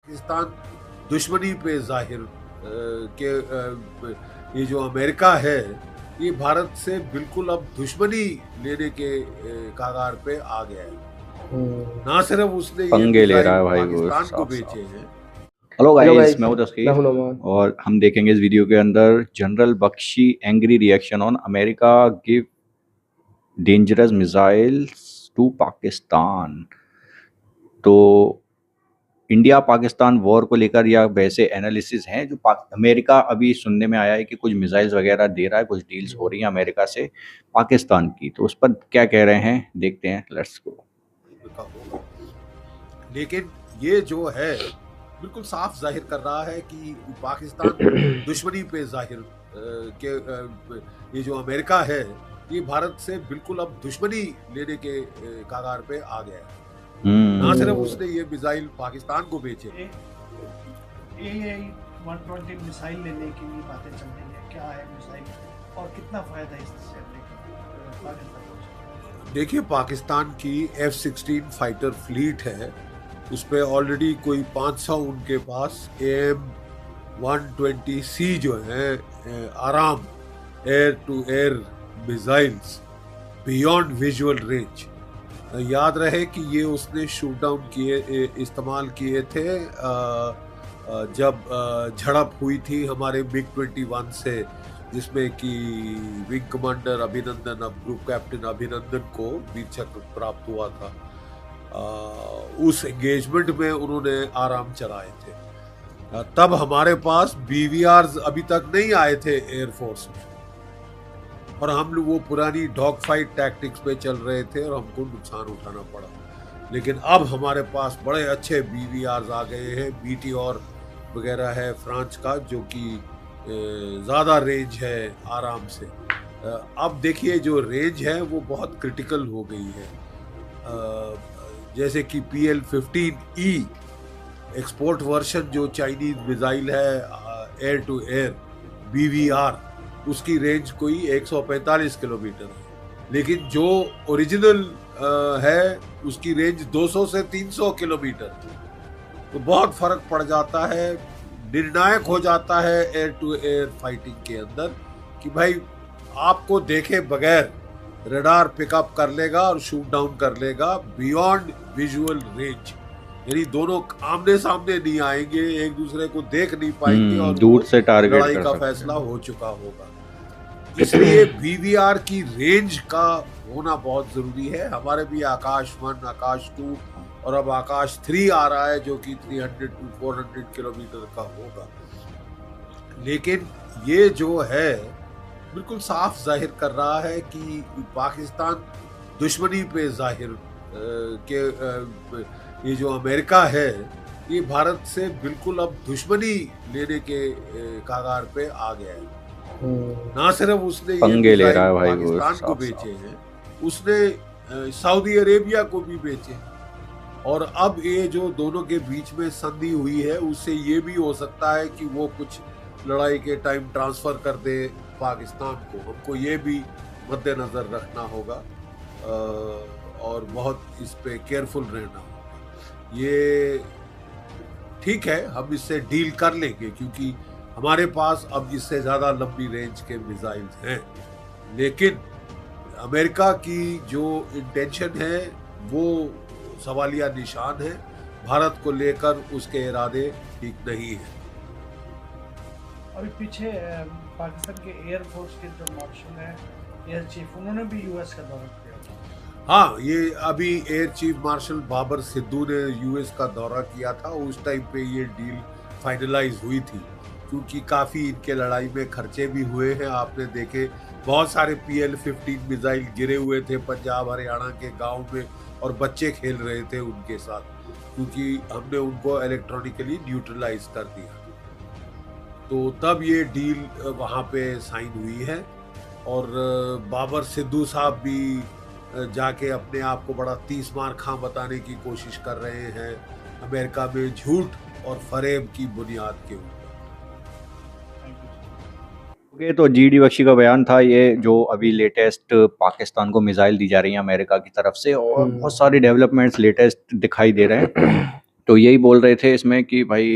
पाकिस्तान दुश्मनी पे जाहिर के ये जो अमेरिका है ये भारत से बिल्कुल अब दुश्मनी लेने के कागार पे आ गया है। ना सिर्फ उसने ये पंगे ले रहा मिसाइल है भाई वो पाकिस्तान को साफ बेचे साफ। हैं। हेलो हेलो गाइस, गाइस, मैं हूं मैं तस्कीर हूं नोमान। और हम देखेंगे इस वीडियो के अंदर general Bakshi angry reaction on America give dangerous missiles to Pakistan. तो इंडिया पाकिस्तान वॉर को लेकर या वैसे एनालिसिस हैं जो अमेरिका अभी सुनने में आया है कि कुछ मिसाइल्स वगैरह दे रहा है, कुछ डील्स हो रही हैं अमेरिका से पाकिस्तान की, तो उस पर क्या कह रहे हैं देखते हैं। Let's go. का होगा, लेकिन ये जो है बिल्कुल साफ जाहिर कर रहा है कि पाकिस्तान दुश्मनी पे जाहिर ये जो अमेरिका है ये भारत से बिल्कुल अब दुश्मनी लेने के कागार पे आ गया है। ना सिर्फ उसने ये मिसाइल पाकिस्तान को बेचे, A120 मिसाइल लेने की भी बातें चल रही है। क्या है मिसाइल और कितना फायदा इससे पाकिस्तान को? देखिए पाकिस्तान की F-16 फाइटर फ्लीट है, उस पर ऑलरेडी कोई 500 उनके पास AIM-120C जो है AMRAAM air to air missiles beyond visual range. याद रहे कि ये उसने शूट डाउन किए इस्तेमाल किए थे जब झड़प हुई थी हमारे MiG-21 से, जिसमें कि विंग कमांडर अभिनंदन, अब ग्रुप कैप्टन अभिनंदन को वीर चक्र प्राप्त हुआ था। उस एंगेजमेंट में उन्होंने आराम चलाए थे। तब हमारे पास BVRs अभी तक नहीं आए थे एयरफोर्स में, और हम लोग वो पुरानी डॉग फाइट टैक्टिक्स पे चल रहे थे और हमको नुकसान उठाना पड़ा। लेकिन अब हमारे पास बड़े अच्छे BVRs आ गए हैं, मीटियोर वगैरह है फ्रांस का, जो कि ज़्यादा रेंज है आराम से। अब देखिए जो रेंज है वो बहुत क्रिटिकल हो गई है। जैसे कि PL-15E एक्सपोर्ट वर्जन जो चाइनीज मिसाइल है एयर टू एयर BVR, उसकी रेंज कोई 145 किलोमीटर है, लेकिन जो ओरिजिनल है उसकी रेंज 200 से 300 किलोमीटर। तो बहुत फर्क पड़ जाता है, निर्णायक हो जाता है एयर टू एयर फाइटिंग के अंदर कि भाई आपको देखे बगैर रडार पिकअप कर लेगा और शूट डाउन कर लेगा बियॉन्ड विजुअल रेंज, यानी दोनों आमने सामने नहीं आएंगे, एक दूसरे को देख नहीं पाएंगे और दूर से टारगेट लड़ाई का फैसला हो चुका होगा। इसलिए BVR की रेंज का होना बहुत जरूरी है। हमारे भी आकाश 1, आकाश 2 और अब आकाश 3 आ रहा है जो कि 300 to 400 किलोमीटर का होगा। लेकिन ये जो है बिल्कुल साफ जाहिर कर रहा है कि पाकिस्तान दुश्मनी पे जाहिर ये जो अमेरिका है ये भारत से बिल्कुल अब दुश्मनी लेने के कागार पे आ गया है। ना सिर्फ उसने ये पंगे ले रहा है मिसाइल भाई वो पाकिस्तान को साफ बेचे हैं, उसने सऊदी अरेबिया को भी बेचे, और अब ये जो दोनों के बीच में संधि हुई है उससे ये भी हो सकता है कि वो कुछ लड़ाई के टाइम ट्रांसफर कर दे पाकिस्तान को। हमको ये भी मद्देनजर रखना होगा और बहुत इस पे केयरफुल रहना होगा। ये ठीक है, हम इससे डील कर लेंगे क्योंकि हमारे पास अब इससे ज़्यादा लंबी रेंज के मिसाइल्स हैं, लेकिन अमेरिका की जो इंटेंशन है वो सवालिया निशान है। भारत को लेकर उसके इरादे ठीक नहीं है। अभी पीछे पाकिस्तान के एयरफोर्स के जो मार्शल है, एयर चीफ, उन्होंने भी US का दौरा किया था। हाँ, ये अभी air chief marshal Babar Sidhu ने US का दौरा किया था। उस टाइम पे ये डील फाइनलाइज हुई थी, क्योंकि काफ़ी इनके लड़ाई में खर्चे भी हुए हैं। आपने देखे बहुत सारे PL-15 मिसाइल गिरे हुए थे पंजाब हरियाणा के गांव में, और बच्चे खेल रहे थे उनके साथ, क्योंकि हमने उनको इलेक्ट्रॉनिकली न्यूट्रलाइज कर दिया। तो तब ये डील वहाँ पे साइन हुई है, और बाबर सिद्धू साहब भी जाके अपने आप को बड़ा 30 मार खां बताने की कोशिश कर रहे हैं अमेरिका में झूठ और फरेब की बुनियाद के ऊपर। ओके, तो GD बख्शी का बयान था ये, जो अभी लेटेस्ट पाकिस्तान को मिसाइल दी जा रही है अमेरिका की तरफ से, और बहुत सारे डेवलपमेंट्स लेटेस्ट दिखाई दे रहे हैं। तो यही बोल रहे थे इसमें कि भाई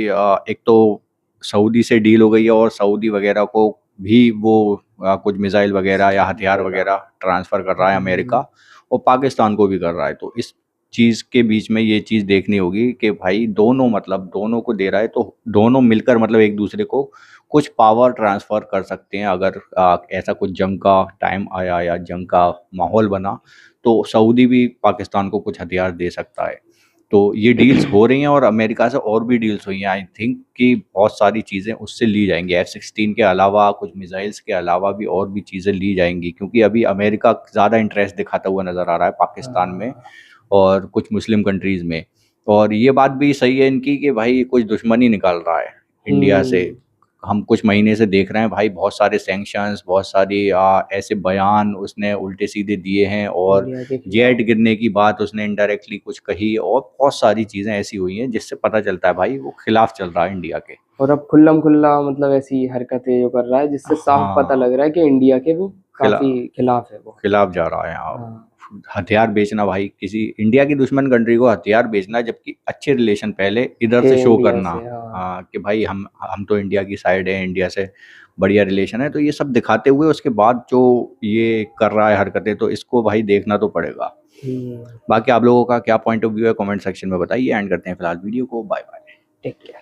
एक तो सऊदी से डील हो गई है और सऊदी वगैरह को भी वो कुछ मिसाइल वगैरह या हथियार वगैरह ट्रांसफ़र कर रहा है अमेरिका, और पाकिस्तान को भी कर रहा है। तो इस चीज़ के बीच में ये चीज़ देखनी होगी कि भाई दोनों मतलब दोनों को दे रहा है, तो दोनों मिलकर मतलब एक दूसरे को कुछ पावर ट्रांसफ़र कर सकते हैं। अगर ऐसा कुछ जंग का टाइम आया या जंग का माहौल बना, तो सऊदी भी पाकिस्तान को कुछ हथियार दे सकता है। तो ये डील्स हो रही हैं और अमेरिका से और भी डील्स हुई हैं। आई थिंक कि बहुत सारी चीज़ें उससे ली जाएंगी, F-16 के अलावा, कुछ मिसाइल्स के अलावा भी और भी चीज़ें ली जाएंगी, क्योंकि अभी अमेरिका ज़्यादा इंटरेस्ट दिखाता हुआ नज़र आ रहा है पाकिस्तान में और कुछ मुस्लिम कंट्रीज़ में। और ये बात भी सही है इनकी कि भाई कुछ दुश्मनी निकाल रहा है इंडिया से। हम कुछ महीने से देख रहे हैं भाई, बहुत सारे सैंक्शंस, बहुत सारी ऐसे बयान उसने उल्टे सीधे दिए हैं, और इंडिया के खिलाफ। जेट गिरने की बात उसने इनडायरेक्टली कुछ कही, और बहुत सारी चीज़ें ऐसी हुई हैं जिससे पता चलता है भाई वो खिलाफ चल रहा है इंडिया के। और अब खुल्लम खुल्ला मतलब ऐसी हरकतें जो कर रहा है, जिससे साफ हाँ। पता लग रहा है कि इंडिया के वो खिला- काफी खिलाफ है वो। खिलाफ जा रहा है। हाँ। हाँ। हथियार बेचना भाई, किसी इंडिया की दुश्मन कंट्री को हथियार बेचना, जबकि अच्छे रिलेशन पहले इधर थे से शो इंडिया करना। से, हाँ। हाँ, कि भाई हम तो इंडिया की साइड है, इंडिया से बढ़िया रिलेशन है। तो ये सब दिखाते हुए उसके बाद जो ये कर रहा है हरकतें, तो इसको भाई देखना तो पड़ेगा। बाकी आप लोगों का क्या पॉइंट ऑफ व्यू है, कमेंट सेक्शन में बताइए। एंड करते हैं फिलहाल वीडियो को। Bye bye. Take care.